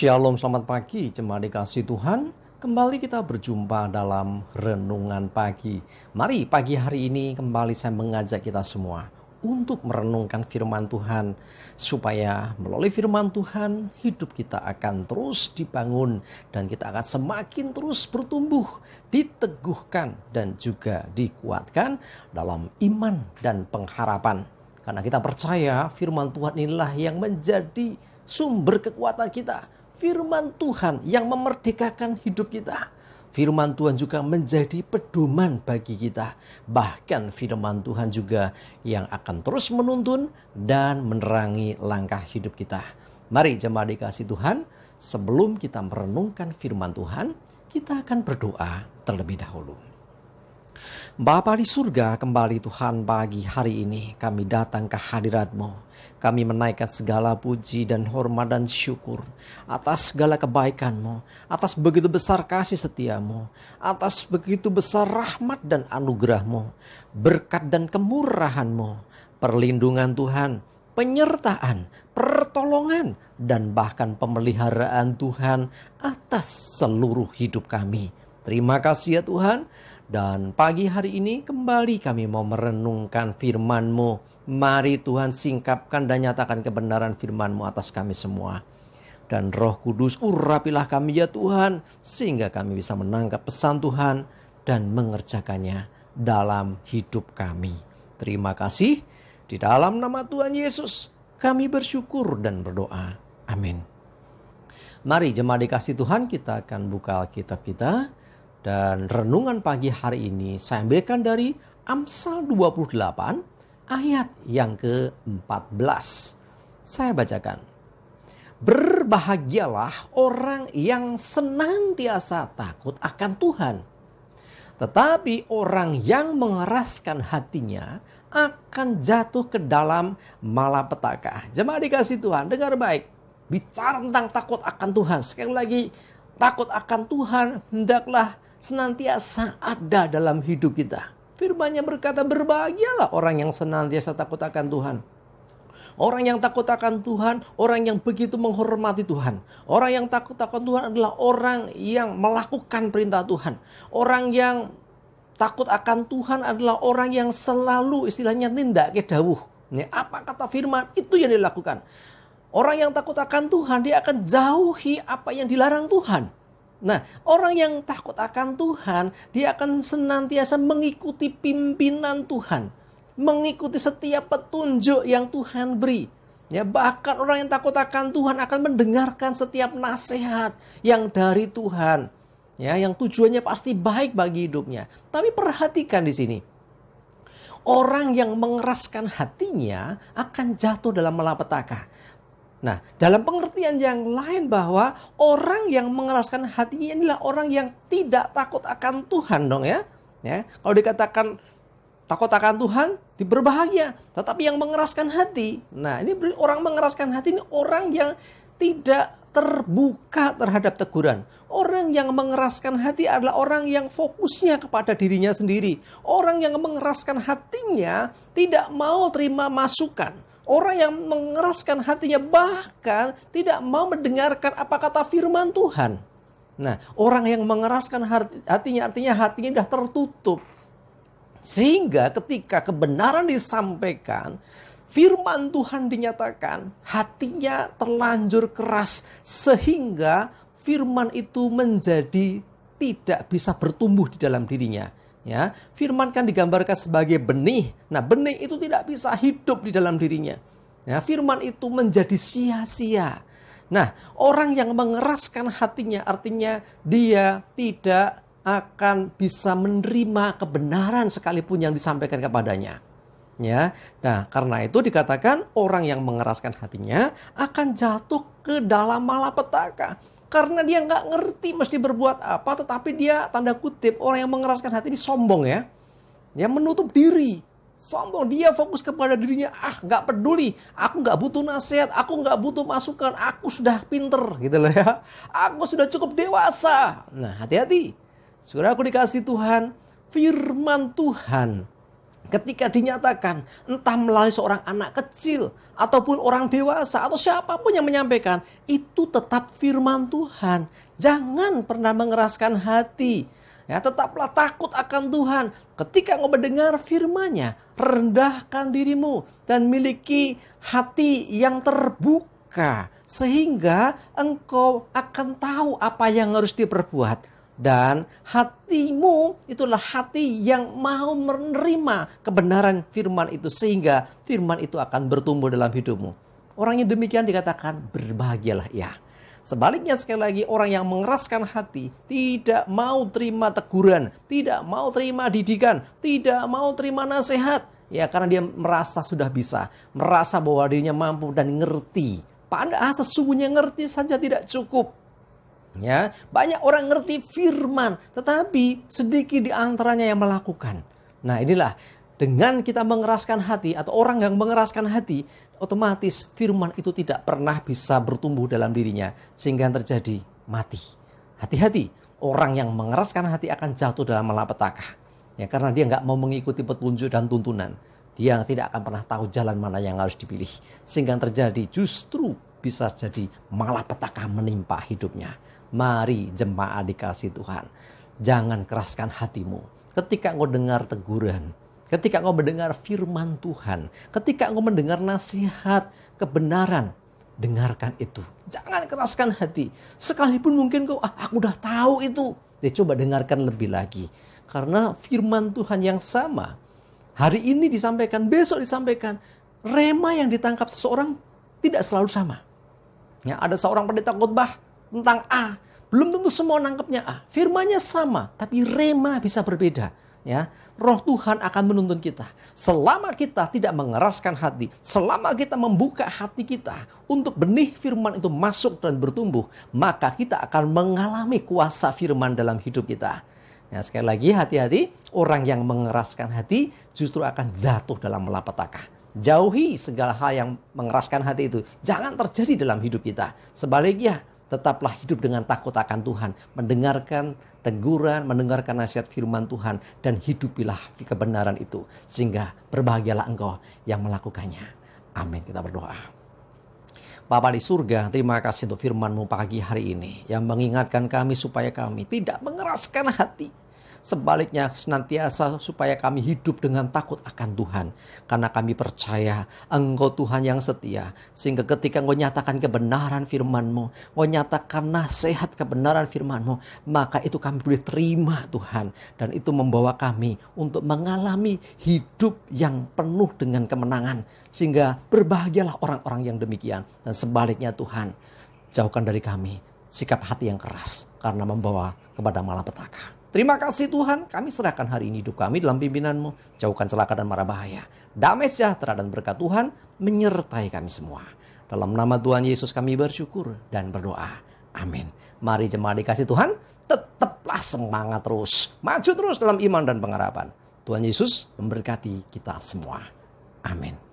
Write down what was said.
Shalom, selamat pagi, jemaat dikasih Tuhan. Kembali kita berjumpa dalam renungan pagi. Mari pagi hari ini kembali saya mengajak kita semua untuk merenungkan firman Tuhan, supaya melalui firman Tuhan hidup kita akan terus dibangun dan kita akan semakin terus bertumbuh, diteguhkan dan juga dikuatkan dalam iman dan pengharapan. Karena kita percaya firman Tuhan inilah yang menjadi sumber kekuatan kita. Firman Tuhan yang memerdekakan hidup kita. Firman Tuhan juga menjadi pedoman bagi kita. Bahkan firman Tuhan juga yang akan terus menuntun dan menerangi langkah hidup kita. Mari jemaat dikasih Tuhan, sebelum kita merenungkan firman Tuhan, kita akan berdoa terlebih dahulu. Bapa di surga, kembali Tuhan pagi hari ini kami datang ke hadirat-Mu. Kami menaikkan segala puji dan hormat dan syukur atas segala kebaikan-Mu, atas begitu besar kasih setia-Mu, atas begitu besar rahmat dan anugerah-Mu, berkat dan kemurahan-Mu, perlindungan Tuhan, penyertaan, pertolongan, dan bahkan pemeliharaan Tuhan atas seluruh hidup kami. Terima kasih ya Tuhan. Dan pagi hari ini kembali kami mau merenungkan firman-Mu. Mari Tuhan singkapkan dan nyatakan kebenaran firman-Mu atas kami semua. Dan Roh Kudus urapilah kami ya Tuhan, sehingga kami bisa menangkap pesan Tuhan dan mengerjakannya dalam hidup kami. Terima kasih. Di dalam nama Tuhan Yesus kami bersyukur dan berdoa. Amin. Mari jemaat dikasih Tuhan, kita akan buka Alkitab kita. Dan renungan pagi hari ini saya ambilkan dari Amsal 28 ayat yang ke-14. Saya bacakan. Berbahagialah orang yang senantiasa takut akan Tuhan. Tetapi orang yang mengeraskan hatinya akan jatuh ke dalam malapetaka. Jemaat dikasih Tuhan, dengar baik. Bicara tentang takut akan Tuhan. Sekali lagi, takut akan Tuhan hendaklah senantiasa ada dalam hidup kita. Firman-Nya berkata, berbahagialah orang yang senantiasa takut akan Tuhan. Orang yang takut akan Tuhan, orang yang begitu menghormati Tuhan. Orang yang takut akan Tuhan adalah orang yang melakukan perintah Tuhan. Orang yang takut akan Tuhan adalah orang yang selalu istilahnya tindak ke dawuh. Apa kata firman, itu yang dilakukan. Orang yang takut akan Tuhan, dia akan jauhi apa yang dilarang Tuhan. Nah, orang yang takut akan Tuhan, dia akan senantiasa mengikuti pimpinan Tuhan. Mengikuti setiap petunjuk yang Tuhan beri. Ya, bahkan orang yang takut akan Tuhan akan mendengarkan setiap nasihat yang dari Tuhan. Ya, yang tujuannya pasti baik bagi hidupnya. Tapi perhatikan di sini. Orang yang mengeraskan hatinya akan jatuh dalam malapetaka. Nah, dalam pengertian yang lain bahwa orang yang mengeraskan hatinya inilah orang yang tidak takut akan Tuhan dong ya. Kalau dikatakan takut akan Tuhan, berbahagia. Tetapi yang mengeraskan hati, nah ini orang mengeraskan hati ini orang yang tidak terbuka terhadap teguran. Orang yang mengeraskan hati adalah orang yang fokusnya kepada dirinya sendiri. Orang yang mengeraskan hatinya tidak mau terima masukan. Orang yang mengeraskan hatinya bahkan tidak mau mendengarkan apa kata firman Tuhan. Nah, orang yang mengeraskan hatinya artinya hatinya sudah tertutup. Sehingga ketika kebenaran disampaikan, firman Tuhan dinyatakan, hatinya terlanjur keras sehingga firman itu menjadi tidak bisa bertumbuh di dalam dirinya. Ya, firman kan digambarkan sebagai benih. Nah, benih itu tidak bisa hidup di dalam dirinya. Ya, firman itu menjadi sia-sia. Nah, orang yang mengeraskan hatinya artinya dia tidak akan bisa menerima kebenaran sekalipun yang disampaikan kepadanya. Ya, nah karena itu dikatakan orang yang mengeraskan hatinya akan jatuh ke dalam malapetaka. Karena dia nggak ngerti mesti berbuat apa, tetapi dia tanda kutip orang yang mengeraskan hati ini sombong ya. Dia menutup diri, sombong, dia fokus kepada dirinya. Nggak peduli, aku nggak butuh nasihat, aku nggak butuh masukan, aku sudah pinter gitu loh ya. Aku sudah cukup dewasa. Nah hati-hati, saudara aku dikasih Tuhan, firman Tuhan Ketika dinyatakan, entah melalui seorang anak kecil, ataupun orang dewasa, atau siapapun yang menyampaikan, itu tetap firman Tuhan. Jangan pernah mengeraskan hati. Ya, tetaplah takut akan Tuhan. Ketika engkau mendengar firman-Nya, rendahkan dirimu dan miliki hati yang terbuka. Sehingga engkau akan tahu apa yang harus diperbuat. Dan hatimu itulah hati yang mau menerima kebenaran firman itu. Sehingga firman itu akan bertumbuh dalam hidupmu. Orang yang demikian dikatakan berbahagialah ia. Sebaliknya sekali lagi, orang yang mengeraskan hati, tidak mau terima teguran, tidak mau terima didikan, tidak mau terima nasihat. Ya, karena dia merasa sudah bisa, merasa bahwa dirinya mampu dan ngerti. Padahal sesungguhnya ngerti saja tidak cukup. Ya, banyak orang ngerti firman, tetapi sedikit di antaranya yang melakukan. Nah, inilah dengan kita mengeraskan hati atau orang yang mengeraskan hati, otomatis firman itu tidak pernah bisa bertumbuh dalam dirinya sehingga terjadi mati. Hati-hati, orang yang mengeraskan hati akan jatuh dalam malapetaka. Ya, karena dia nggak mau mengikuti petunjuk dan tuntunan. Dia tidak akan pernah tahu jalan mana yang harus dipilih. Sehingga terjadi justru bisa jadi malapetaka menimpa hidupnya. Mari jemaat dikasih Tuhan, jangan keraskan hatimu. Ketika engkau dengar teguran, ketika engkau mendengar firman Tuhan, ketika engkau mendengar nasihat, kebenaran, dengarkan itu. Jangan keraskan hati. Sekalipun mungkin aku udah tahu itu. Coba dengarkan lebih lagi. Karena firman Tuhan yang sama, hari ini disampaikan, besok disampaikan. Rema yang ditangkap seseorang tidak selalu sama. Ya, ada seorang pendeta khotbah tentang A. Belum tentu semua nangkepnya A. Firmannya sama, tapi rema bisa berbeda. Ya, Roh Tuhan akan menuntun kita. Selama kita tidak mengeraskan hati, selama kita membuka hati kita untuk benih firman itu masuk dan bertumbuh, maka kita akan mengalami kuasa firman dalam hidup kita. Ya, sekali lagi hati-hati, orang yang mengeraskan hati justru akan jatuh dalam malapetaka. Jauhi segala hal yang mengeraskan hati itu. Jangan terjadi dalam hidup kita. Sebaliknya, tetaplah hidup dengan takut akan Tuhan. Mendengarkan teguran, mendengarkan nasihat firman Tuhan. Dan hidupilah kebenaran itu. Sehingga berbahagialah engkau yang melakukannya. Amin. Kita berdoa. Bapa di surga, terima kasih untuk firman-Mu pagi hari ini. Yang mengingatkan kami supaya kami tidak mengeraskan hati. Sebaliknya senantiasa supaya kami hidup dengan takut akan Tuhan. Karena kami percaya Engkau Tuhan yang setia. Sehingga ketika Engkau nyatakan kebenaran firman-Mu, Engkau nyatakan nasihat kebenaran firman-Mu, maka itu kami boleh terima Tuhan. Dan itu membawa kami untuk mengalami hidup yang penuh dengan kemenangan. Sehingga berbahagialah orang-orang yang demikian. Dan sebaliknya Tuhan, jauhkan dari kami sikap hati yang keras karena membawa kepada malapetaka. Terima kasih Tuhan, kami serahkan hari ini hidup kami dalam pimpinan-Mu. Jauhkan celaka dan mara bahaya. Damai sejahtera dan berkat Tuhan menyertai kami semua. Dalam nama Tuhan Yesus kami bersyukur dan berdoa. Amin. Mari jemaat dikasih Tuhan, tetaplah semangat terus. Maju terus dalam iman dan pengharapan. Tuhan Yesus memberkati kita semua. Amin.